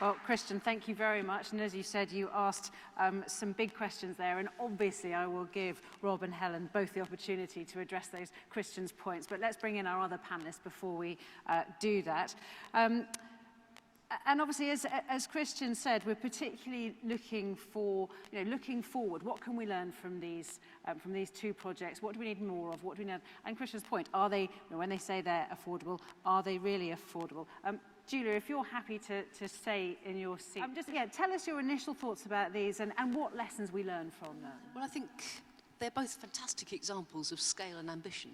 Well, Christian, thank you very much. And as you said, you asked some big questions there. And obviously, I will give Rob and Helen both the opportunity to address those Christian's points. But let's bring in our other panelists before we do that. And obviously, as Christian said, we're particularly looking for, looking forward. What can we learn from these two projects? What do we need more of? What do we need? And Christian's point: are they, when they say they're affordable, are they really affordable? Julia, if you're happy to stay in your seat, tell us your initial thoughts about these and what lessons we learn from them. Well, I think they're both fantastic examples of scale and ambition.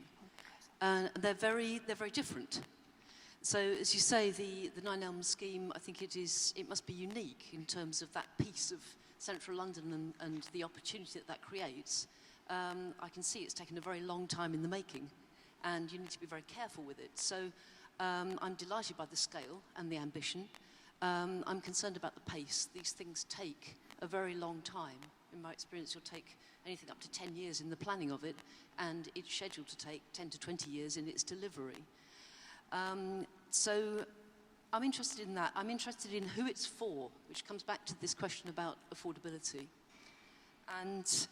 They're very different. So, as you say, the Nine Elms scheme, I think it must be unique in terms of that piece of central London and the opportunity that creates. I can see it's taken a very long time in the making, and you need to be very careful with it. So, I'm delighted by the scale and the ambition. I'm concerned about the pace. These things take a very long time. In my experience, it'll take anything up to 10 years in the planning of it, and it's scheduled to take 10 to 20 years in its delivery. So I'm interested in that. I'm interested in who it's for, which comes back to this question about affordability. And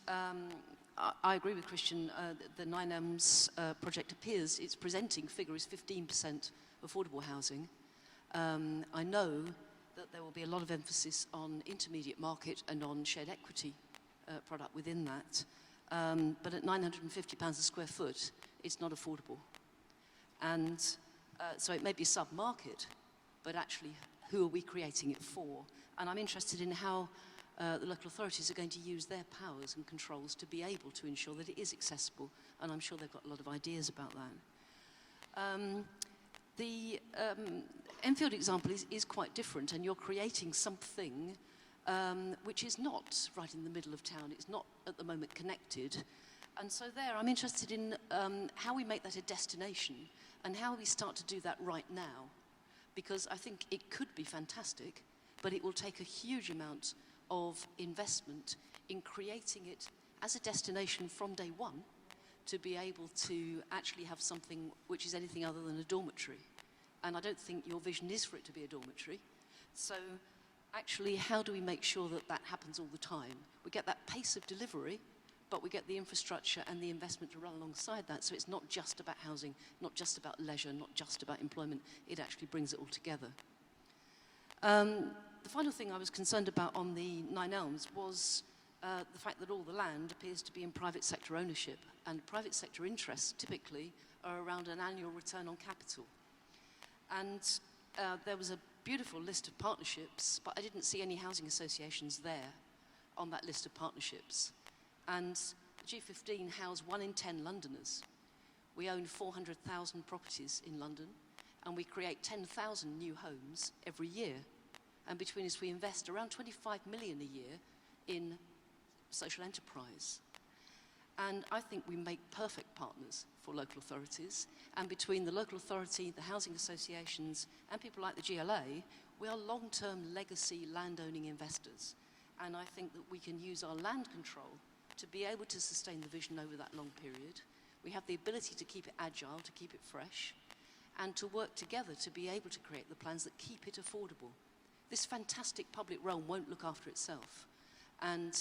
I agree with Christian. The Nine Elms project appears, its presenting figure is 15% affordable housing. I know that there will be a lot of emphasis on intermediate market and on shared equity product within that. But at £950 a square foot, it's not affordable. And so it may be a sub-market, but actually, who are we creating it for? And I'm interested in how the local authorities are going to use their powers and controls to be able to ensure that it is accessible, and I'm sure they've got a lot of ideas about that. The Enfield example is quite different, and you're creating something which is not right in the middle of town. It's not at the moment connected. And so there, I'm interested in how we make that a destination and how we start to do that right now. Because I think it could be fantastic, but it will take a huge amount of investment in creating it as a destination from day one to be able to actually have something which is anything other than a dormitory. And I don't think your vision is for it to be a dormitory. So actually, how do we make sure that that happens all the time? We get that pace of delivery, but we get the infrastructure and the investment to run alongside that. So it's not just about housing, not just about leisure, not just about employment. It actually brings it all together. The final thing I was concerned about on the Nine Elms was the fact that all the land appears to be in private sector ownership, and private sector interests typically are around an annual return on capital. And there was a beautiful list of partnerships, but I didn't see any housing associations there on that list of partnerships. And the G15 house 1 in 10 Londoners. We own 400,000 properties in London, and we create 10,000 new homes every year. And between us, we invest around 25 million a year in social enterprise. And I think we make perfect partners for local authorities. And between the local authority, the housing associations, and people like the GLA, we are long-term legacy landowning investors. And I think that we can use our land control to be able to sustain the vision over that long period. We have the ability to keep it agile, to keep it fresh, and to work together to be able to create the plans that keep it affordable. This fantastic public realm won't look after itself. And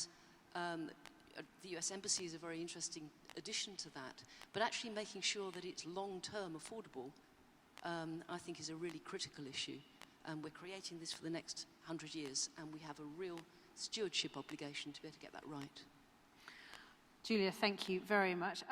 the US Embassy is a very interesting addition to that. But actually making sure that it's long-term affordable, I think is a really critical issue. And we're creating this for the next 100 years, and we have a real stewardship obligation to be able to get that right. Julia, thank you very much.